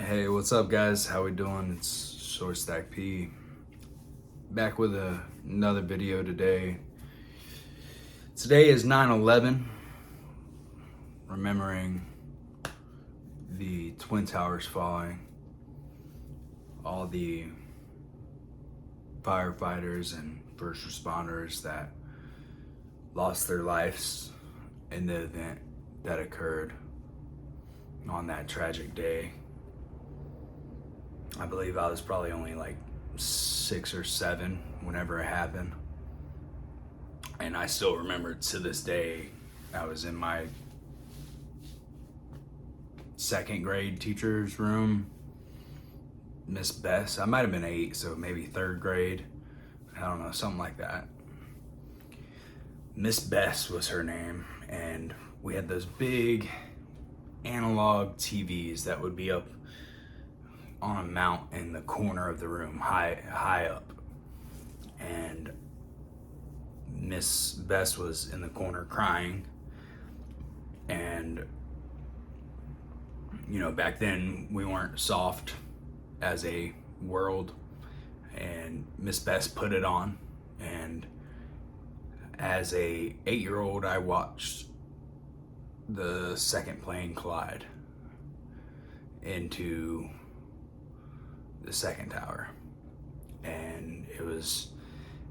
Hey, what's up, guys? How we doing? It's Short Stack P back with another video today. Today is 9/11, remembering the Twin Towers falling, all the firefighters and first responders that lost their lives in the event that occurred on that tragic day. I believe I was probably only like 6 or 7 whenever it happened. And I still remember to this day, I was in my second grade teacher's room. Miss Bess, I might have been 8, so maybe third grade. I don't know, something like that. Miss Bess was her name, and we had those big analog TVs that would be up on a mount in the corner of the room, high up. And Miss Bess was in the corner crying. And you know, back then we weren't soft as a world, and Miss Bess put it on, and as a 8-year-old I watched the second plane collide into the second tower, and it was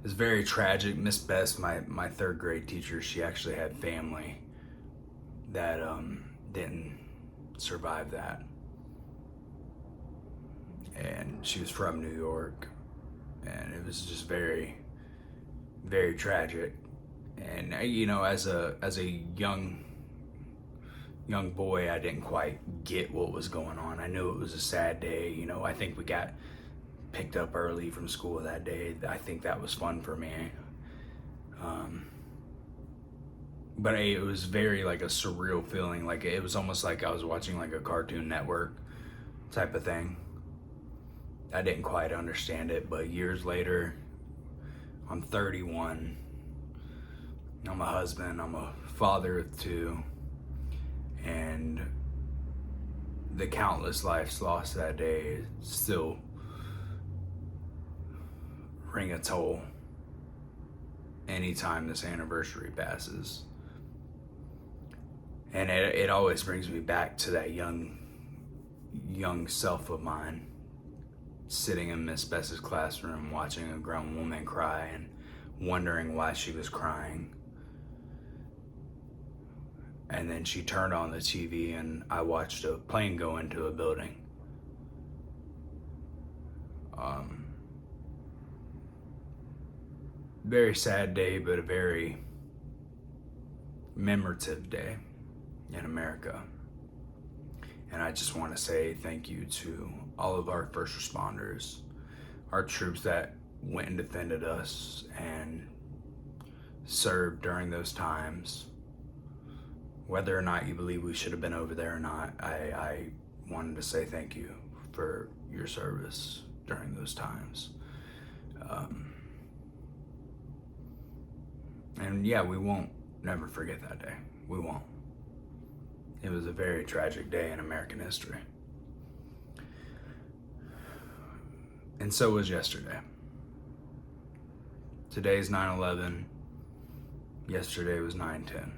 very tragic. Miss Bess, my third grade teacher, she actually had family that didn't survive that, and she was from New York, and it was just very, very tragic. And you know, as a young boy, I didn't quite get what was going on. I knew it was a sad day. You know, I think we got picked up early from school that day. I think that was fun for me. But it was very like a surreal feeling. Like it was almost like I was watching like a Cartoon Network type of thing. I didn't quite understand it, but years later, I'm 31. I'm a husband. I'm a father of 2. And the countless lives lost that day still ring a toll anytime this anniversary passes. And it always brings me back to that young self of mine, sitting in Miss Bess's classroom watching a grown woman cry and wondering why she was crying. And then she turned on the TV and I watched a plane go into a building. Very sad day, but a very commemorative day in America. And I just want to say thank you to all of our first responders, our troops that went and defended us and served during those times. Whether or not you believe we should have been over there or not, I wanted to say thank you for your service during those times. And yeah, we won't never forget that day. We won't. It was a very tragic day in American history. And so was yesterday. Today's 9/11. Yesterday was 9/10.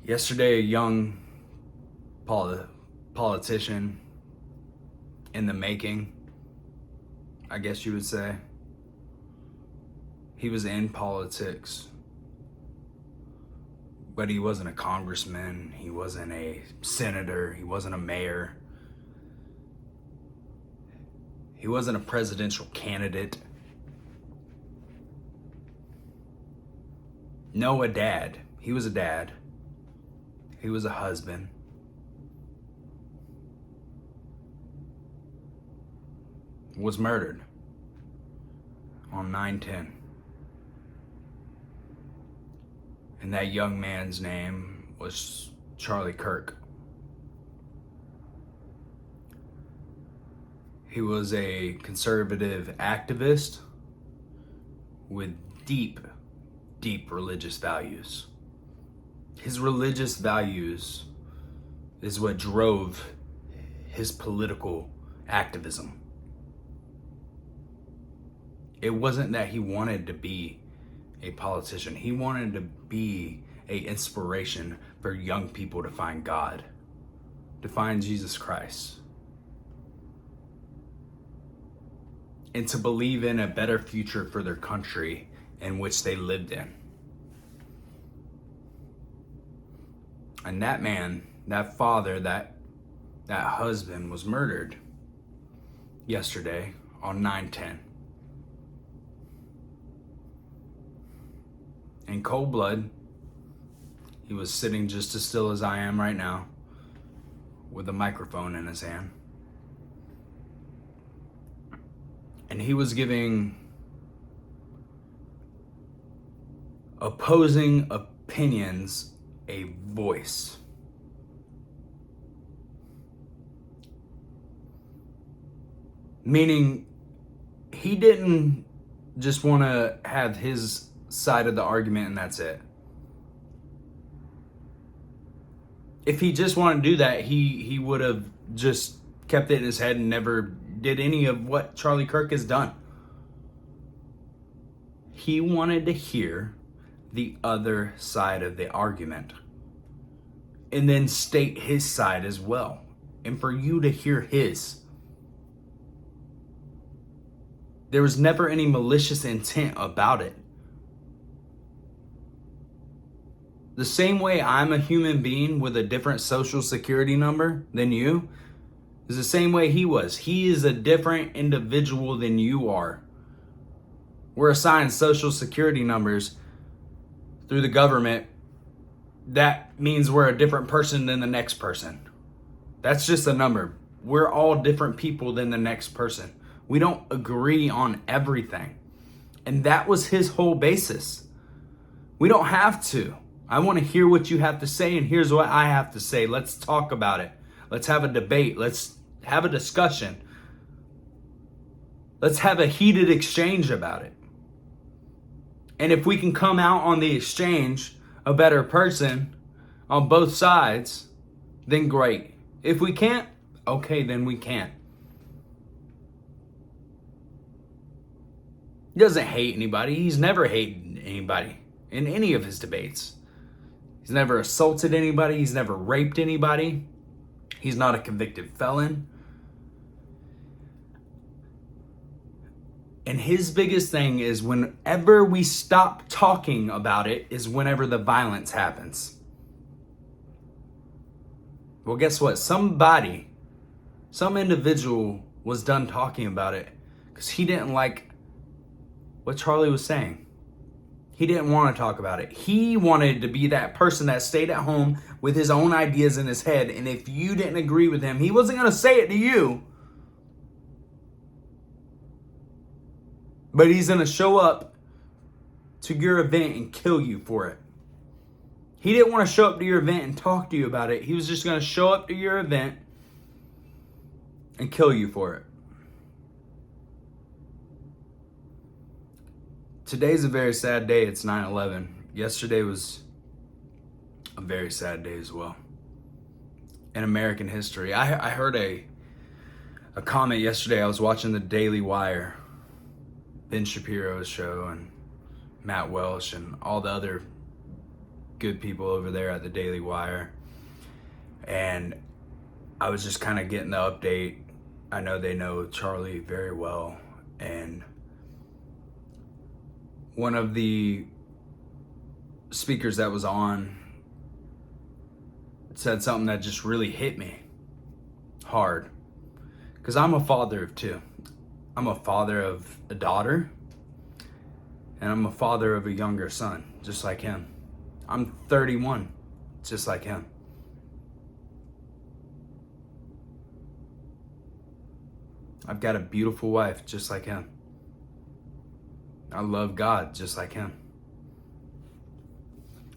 Yesterday, a young politician in the making, I guess you would say. He was in politics, but he wasn't a congressman, he wasn't a senator, he wasn't a mayor. He wasn't a presidential candidate. No, a dad. He was a dad. He was a husband. Was murdered on 9/10. And that young man's name was Charlie Kirk. He was a conservative activist with deep, deep religious values. His religious values is what drove his political activism. It wasn't that he wanted to be a politician. He wanted to be an inspiration for young people to find God, to find Jesus Christ, and to believe in a better future for their country in which they lived in. And that man, that father, that husband was murdered yesterday on 9/10. In cold blood. He was sitting just as still as I am right now, with a microphone in his hand. And he was giving opposing opinions a voice. Meaning, he didn't just want to have his side of the argument and that's it. If he just wanted to do that, he would have just kept it in his head and never did any of what Charlie Kirk has done. He wanted to hear the other side of the argument and then state his side as well, and for you to hear his. There was never any malicious intent about it. The same way I'm a human being with a different social security number than you is the same way he was. He is a different individual than you are. We're assigned social security numbers through the government. That means we're a different person than the next person. That's just a number. We're all different people than the next person. We don't agree on everything. And that was his whole basis. We don't have to. I want to hear what you have to say, and here's what I have to say. Let's talk about it. Let's have a debate. Let's have a discussion. Let's have a heated exchange about it. And if we can come out on the exchange a better person on both sides, then great. If we can't, okay, then we can't. He doesn't hate anybody. He's never hated anybody in any of his debates. He's never assaulted anybody. He's never raped anybody. He's not a convicted felon. And his biggest thing is whenever we stop talking about it is whenever the violence happens. Well, guess what? Some individual was done talking about it because he didn't like what Charlie was saying. He didn't want to talk about it. He wanted to be that person that stayed at home with his own ideas in his head. And if you didn't agree with him, he wasn't going to say it to you. But he's going to show up to your event and kill you for it. He didn't want to show up to your event and talk to you about it. He was just going to show up to your event and kill you for it. Today's a very sad day. It's 9/11. Yesterday was a very sad day as well in American history. I heard a comment yesterday. I was watching the Daily Wire, Ben Shapiro's show, and Matt Welsh and all the other good people over there at the Daily Wire. And I was just kind of getting the update. I know they know Charlie very well, and one of the speakers that was on said something that just really hit me hard. Because I'm a father of two. I'm a father of a daughter, and I'm a father of a younger son, just like him. I'm 31, just like him. I've got a beautiful wife, just like him. I love God just like him.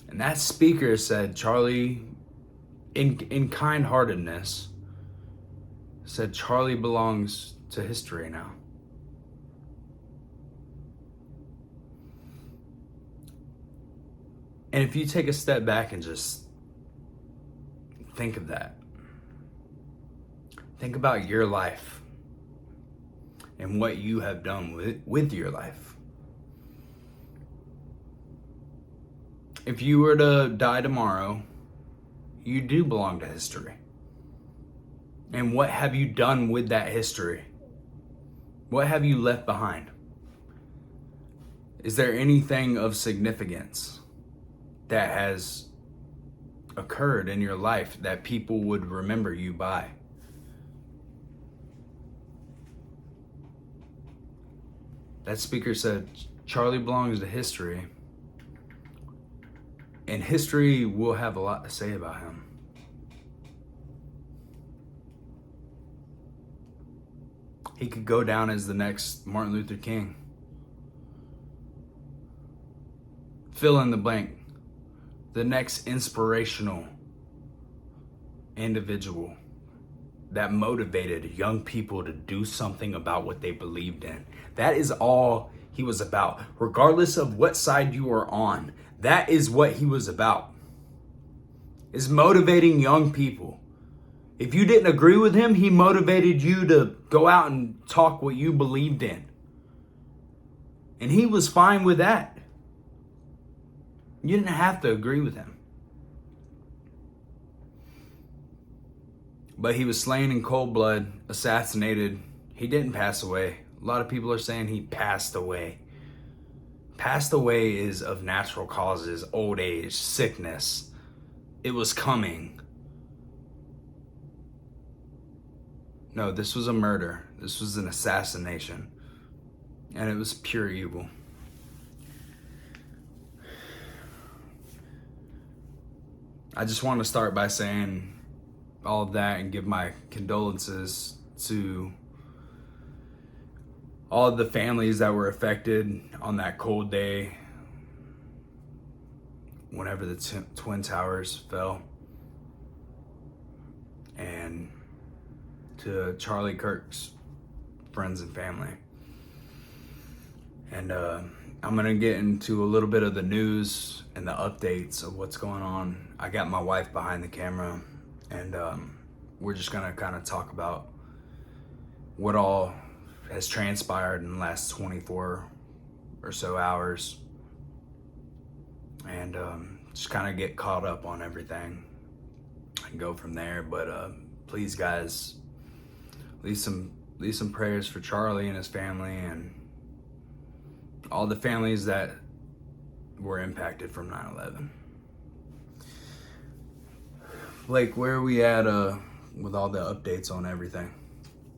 And that speaker said, Charlie, in kind-heartedness, said Charlie belongs to history now. And if you take a step back and just think of that, Think about your life and what you have done with your life. If you were to die tomorrow, you do belong to history. And what have you done with that history? What have you left behind? Is there anything of significance that has occurred in your life that people would remember you by? That speaker said, Charlie belongs to history, and history will have a lot to say about him. He could go down as the next Martin Luther King. Fill in the blank. The next inspirational individual that motivated young people to do something about what they believed in. That is all he was about. Regardless of what side you are on, that is what he was about. Is motivating young people. If you didn't agree with him, he motivated you to go out and talk what you believed in. And he was fine with that. You didn't have to agree with him. But he was slain in cold blood, assassinated. He didn't pass away. A lot of people are saying he passed away. Passed away is of natural causes, old age, sickness. It was coming. No, this was a murder. This was an assassination. And it was pure evil. I just want to start by saying all of that and give my condolences to all of the families that were affected on that cold day whenever the Twin Towers fell. And to Charlie Kirk's friends and family. And I'm gonna get into a little bit of the news and the updates of what's going on. I got my wife behind the camera, and we're just gonna kind of talk about what all has transpired in the last 24 or so hours, and just kind of get caught up on everything and go from there. But please, guys, leave some prayers for Charlie and his family and all the families that were impacted from 9/11. Blake, where are we at with all the updates on everything?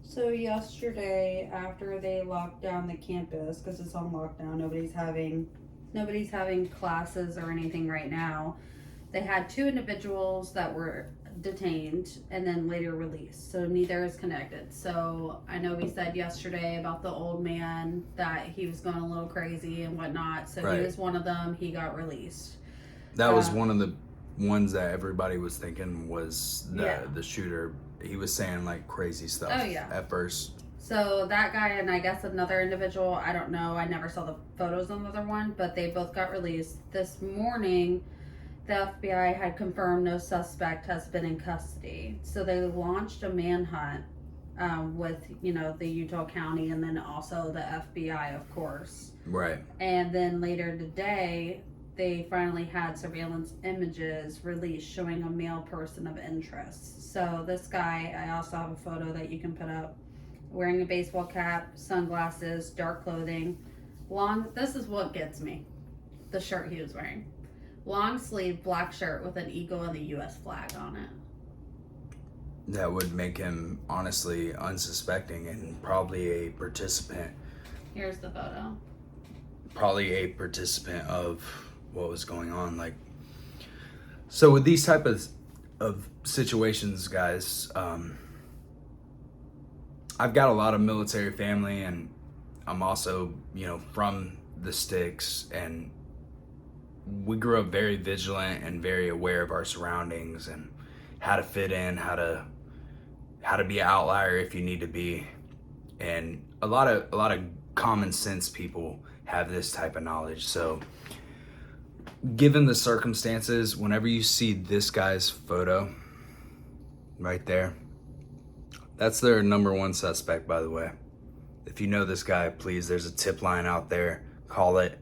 So yesterday, after they locked down the campus because it's on lockdown, nobody's having classes or anything right now. They had 2 individuals that were detained and then later released, so neither is connected. So I know we said yesterday about the old man that he was going a little crazy and whatnot, so Right. He was one of them. He got released. That was one of the ones that everybody was thinking was Yeah. the shooter. He was saying like crazy stuff at first. So that guy and I guess another individual, I don't know, I never saw the photos on the other one, but they both got released. This morning, the FBI had confirmed no suspect has been in custody. So they launched a manhunt with, the Utah County and then also the FBI, of course. Right. And then later today, they finally had surveillance images released showing a male person of interest. So this guy, I also have a photo that you can put up, wearing a baseball cap, sunglasses, dark clothing, this is what gets me, the shirt he was wearing. Long sleeve black shirt with an eagle and the U.S. flag on it. That would make him honestly unsuspecting and probably a participant. Here's the photo. Probably a participant of what was going on. So with these type of situations, guys, I've got a lot of military family, and I'm also, from the sticks, and we grew up very vigilant and very aware of our surroundings and how to fit in, how to be an outlier if you need to be. And a lot of common sense people have this type of knowledge. So given the circumstances, whenever you see this guy's photo right there, That's their number one suspect, by the way. If you know this guy, please, there's a tip line out there. Call it.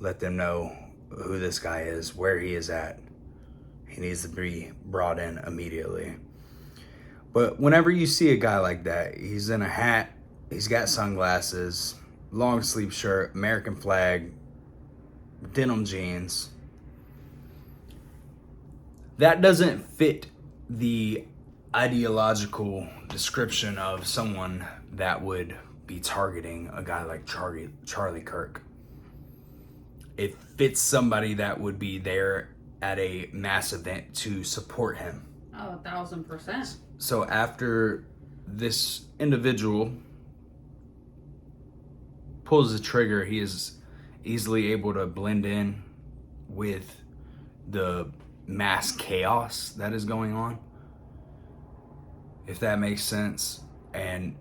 Let them know who this guy is, where he is at. He needs to be brought in immediately. But whenever you see a guy like that, he's in a hat, he's got sunglasses, long sleeve shirt, American flag, denim jeans. That doesn't fit the ideological description of someone that would be targeting a guy like Charlie Kirk. It fits somebody that would be there at a mass event to support him. Oh, 1,000%. So after this individual pulls the trigger, he is easily able to blend in with the mass chaos that is going on, if that makes sense. And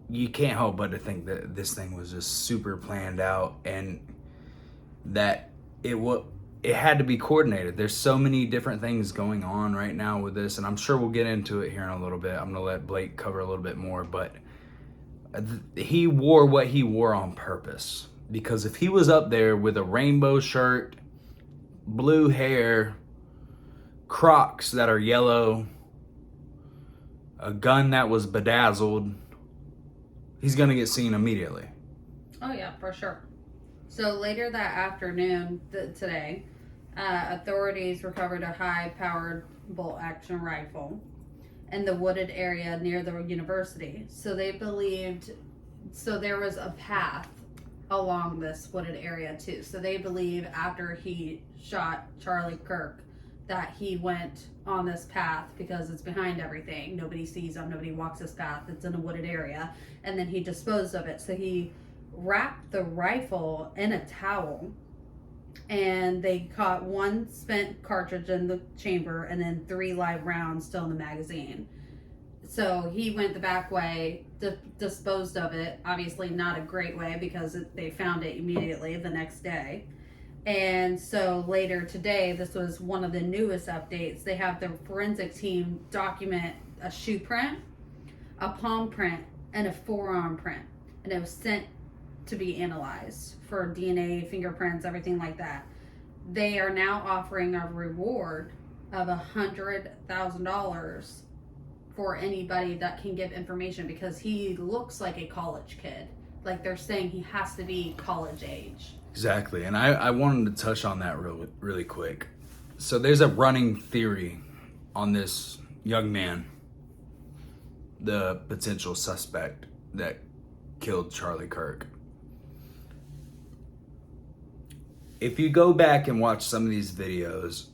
you can't help but to think that this thing was just super planned out, and that it had to be coordinated. There's so many different things going on right now with this, and I'm sure we'll get into it here in a little bit. I'm gonna let Blake cover a little bit more, but he wore what he wore on purpose, because if he was up there with a rainbow shirt, blue hair, Crocs that are yellow, a gun that was bedazzled, he's gonna get seen immediately. Oh yeah, for sure. So later that afternoon, today, authorities recovered a high-powered bolt-action rifle in the wooded area near the university. So they believed, so there was a path along this wooded area too. So they believe after he shot Charlie Kirk that he went on this path because it's behind everything. Nobody sees him, nobody walks this path. It's in a wooded area. And then he disposed of it. So he wrapped the rifle in a towel, and they caught one spent cartridge in the chamber and then 3 live rounds still in the magazine. So he went the back way, disposed of it. Obviously not a great way, because they found it immediately the next day. And so later today, this was one of the newest updates, they have the forensic team document a shoe print, a palm print, and a forearm print. And it was sent to be analyzed for DNA, fingerprints, everything like that. They are now offering a reward of $100,000 for anybody that can give information, because he looks like a college kid. Like, they're saying he has to be college age. Exactly. And I wanted to touch on that really quick. So there's a running theory on this young man, the potential suspect that killed Charlie Kirk. If you go back and watch some of these videos,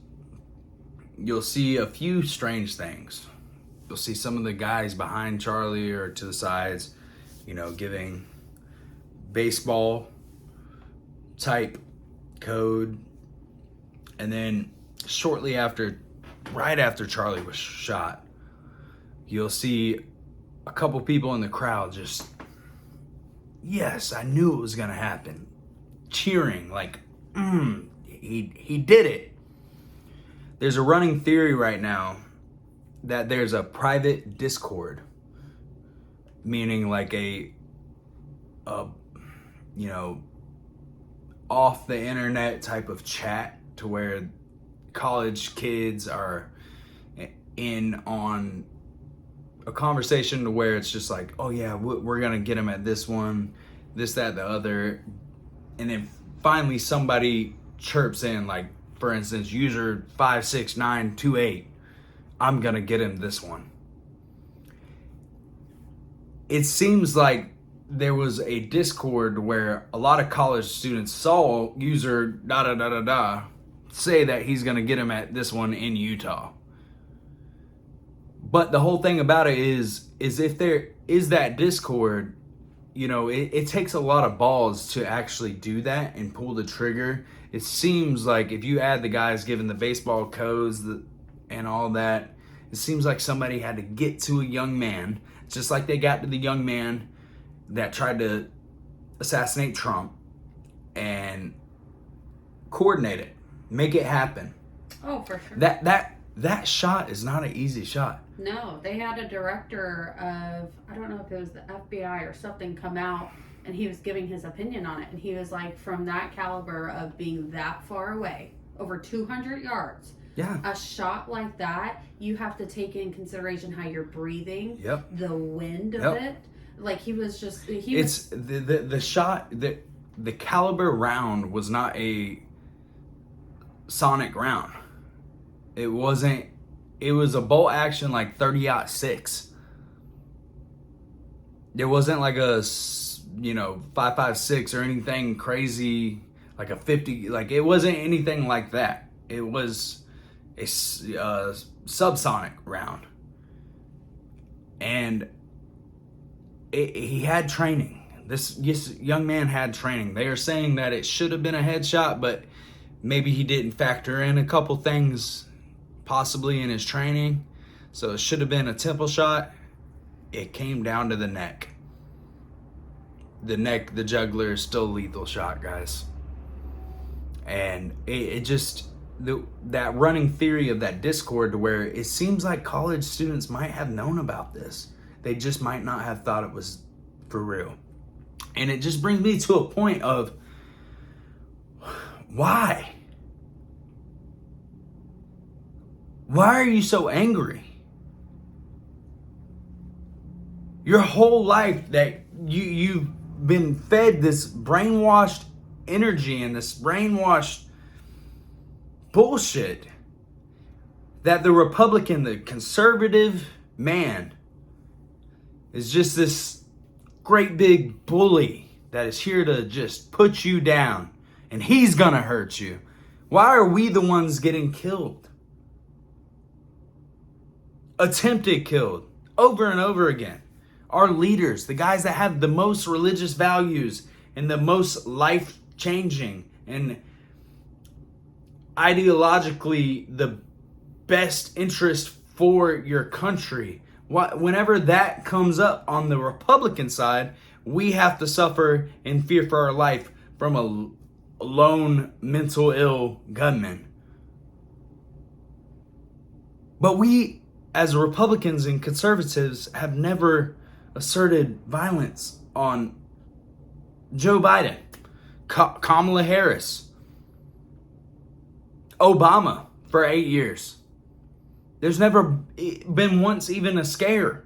you'll see a few strange things. You'll see some of the guys behind Charlie or to the sides, giving baseball type code. And then shortly after, right after Charlie was shot, you'll see a couple people in the crowd just, yes, I knew it was gonna happen, cheering like, he did it. There's a running theory right now that there's a private Discord, meaning like a off the internet type of chat, to where college kids are in on a conversation to where it's just like, oh yeah, we're gonna get him at this one, this, that, the other. And then finally somebody chirps in, like, for instance, user 56928, I'm gonna get him this one. It seems like there was a Discord where a lot of college students saw user da say that he's gonna get him at this one in Utah. But the whole thing about it is if there is that Discord, it takes a lot of balls to actually do that and pull the trigger. It seems like if you add the guys giving the baseball codes and all that, it seems like somebody had to get to a young man, just like they got to the young man that tried to assassinate Trump, and coordinate it, make it happen. Oh, for sure. That shot is not an easy shot. No, they had a director of, I don't know if it was the FBI or something, come out, and he was giving his opinion on it. And he was like, from that caliber of being that far away, over 200 yards, Yeah. a shot like that, you have to take in consideration how you're breathing, Yep. the wind of Yep. it. Like It's the shot, the caliber round was not a sonic round. It wasn't. It was a bolt action like 30-06. It wasn't like a 5.56 or anything crazy like a 50. Like it wasn't anything like that. It was a subsonic round, and he had training. This young man had training. They are saying that it should have been a headshot, but maybe he didn't factor in a couple things possibly in his training. So it should have been a temple shot. It came down to the neck. The neck, the jugular is still a lethal shot, guys. And it just, that running theory of that Discord to where it seems like college students might have known about this. They just might not have thought it was for real. And it just brings me to a point of, why? Why are you so angry? Your whole life that you've been fed this brainwashed energy and this brainwashed bullshit that the Republican, the conservative man is just this great big bully that is here to just put you down and he's gonna hurt you. Why are we the ones getting killed? Attempted killed over and over again. Our leaders, the guys that have the most religious values and the most life-changing and ideologically the best interest for your country. Whenever that comes up on the Republican side, we have to suffer and fear for our life from a lone mental ill gunman. But we, as Republicans and conservatives, have never asserted violence on Joe Biden, Kamala Harris, Obama for 8 years. There's never been once even a scare.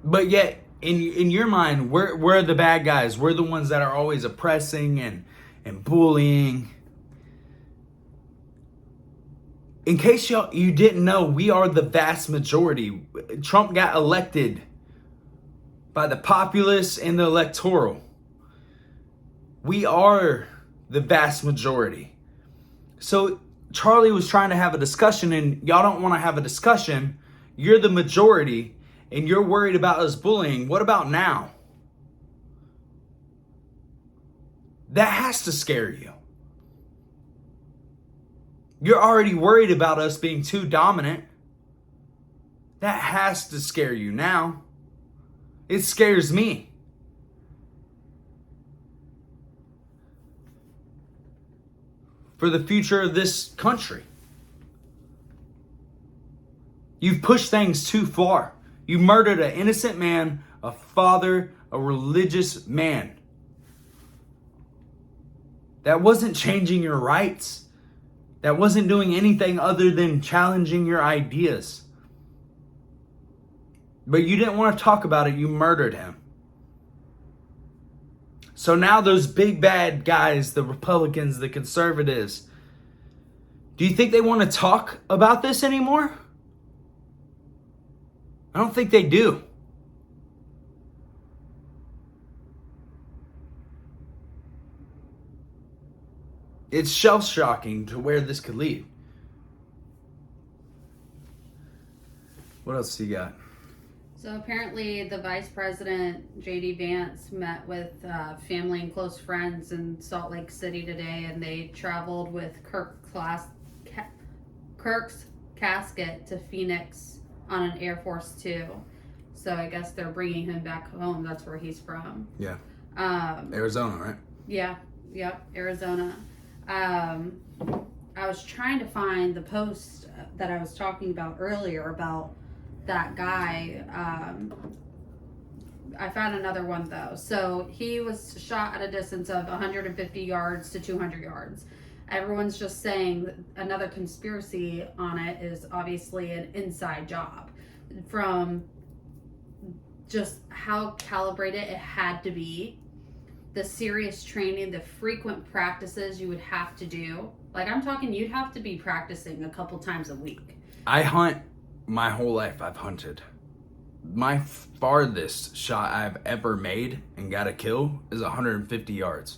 But yet, in your mind, we're the bad guys. We're the ones that are always oppressing and bullying. In case you didn't know, we are the vast majority. Trump got elected by the populace and the electoral. We are the vast majority. So Charlie was trying to have a discussion and y'all don't want to have a discussion. You're the majority and you're worried about us bullying. What about now? That has to scare you. You're already worried about us being too dominant. That has to scare you now. It scares me. For the future of this country. You've pushed things too far. You murdered an innocent man, a father, a religious man. That wasn't changing your rights. That wasn't doing anything other than challenging your ideas. But you didn't want to talk about it. You murdered him. So now those big bad guys, the Republicans, the conservatives, do you think they want to talk about this anymore? I don't think they do. It's shell-shocking to where this could lead. What else do you got? So apparently the Vice President, J.D. Vance, met with family and close friends in Salt Lake City today, and they traveled with Kirk's casket to Phoenix on an Air Force Two. So I guess they're bringing him back home. That's where he's from. Yeah. Arizona, right? Yeah, yep, Arizona. Um, I was trying to find the post that I was talking about earlier about that guy. I found another one though. So he was shot at a distance of 150 yards to 200 yards. Everyone's just saying that another conspiracy on it is obviously an inside job from just how calibrated it had to be, the serious training, the frequent practices you would have to do. Like, I'm talking, you'd have to be practicing a couple times a week. I hunt my whole life. I've hunted. My farthest shot I've ever made and got a kill is 150 yards.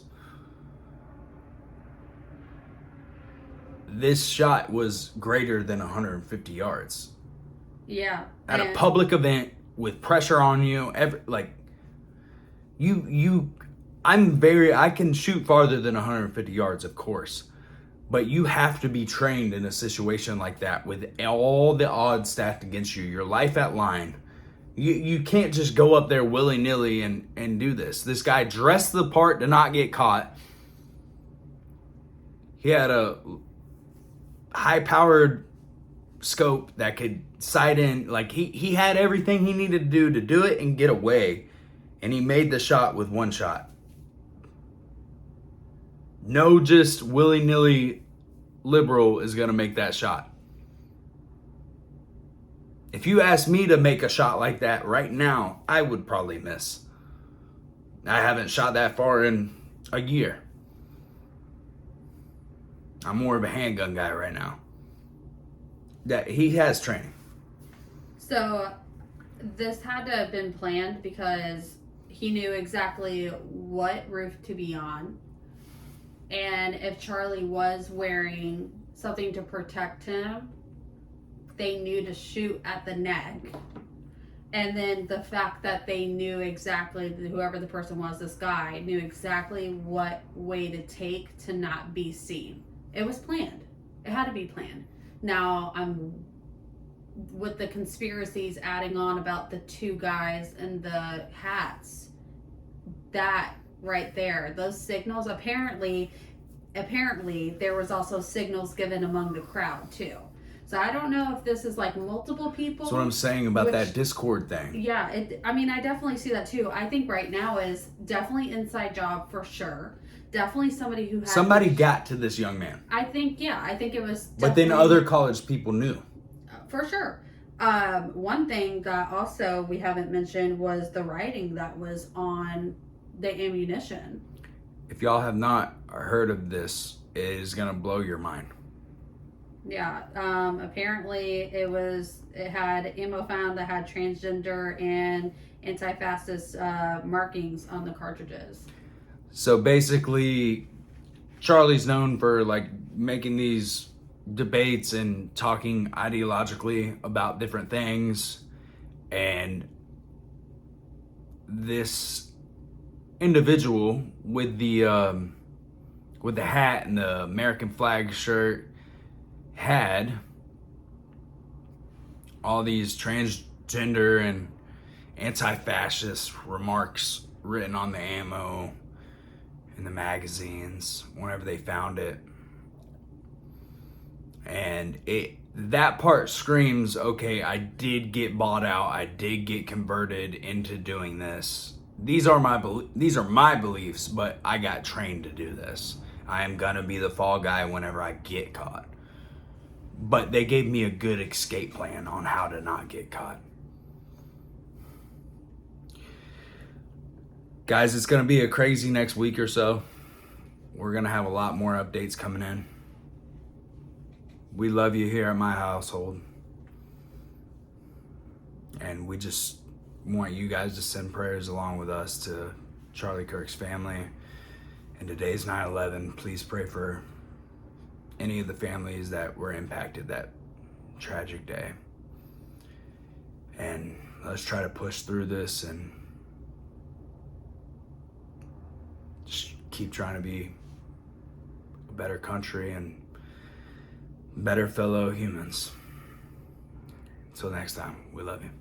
This shot was greater than 150 yards. Yeah. At a public event with pressure on you, I can shoot farther than 150 yards, of course. But you have to be trained in a situation like that with all the odds stacked against you, your life at line. You can't just go up there willy-nilly and do this. This guy dressed the part to not get caught. He had a high-powered scope that could sight in. Like, he had everything he needed to do it and get away. And he made the shot with one shot. No just willy-nilly liberal is going to make that shot. If you ask me to make a shot like that right now, I would probably miss. I haven't shot that far in a year. I'm more of a handgun guy right now. That he has training. So this had to have been planned because he knew exactly what roof to be on. And if Charlie was wearing something to protect him, they knew to shoot at the neck. And then the fact that they knew exactly, whoever the person was, this guy, knew exactly what way to take to not be seen. It was planned. It had to be planned. Now, with the conspiracies adding on about the two guys and the hats, that right there, those signals, apparently there was also signals given among the crowd too. So I don't know if this is like multiple people. That's what I'm saying about that Discord thing. Yeah, I definitely see that too. I think right now is definitely inside job for sure. Definitely somebody who had somebody got to this young man. I think it was. But then other college people knew. For sure. One thing that also we haven't mentioned was the writing that was on the ammunition. If y'all have not heard of this, it is gonna blow your mind. Yeah. Apparently it had ammo found that had transgender and anti-fascist markings on the cartridges. So basically, Charlie's known for like making these debates and talking ideologically about different things, and this individual with the hat and the American flag shirt had all these transgender and anti-fascist remarks written on the ammo in the magazines whenever they found it. And that part screams, okay, I did get bought out. I did get converted into doing this. These are my beliefs, but I got trained to do this. I am gonna be the fall guy whenever I get caught. But they gave me a good escape plan on how to not get caught. Guys, it's gonna be a crazy next week or so. We're gonna have a lot more updates coming in. We love you here at my household. And we just want you guys to send prayers along with us to Charlie Kirk's family. And today's 9/11. Please pray for any of the families that were impacted that tragic day. And let's try to push through this and just keep trying to be a better country and better fellow humans. Until next time, we love you.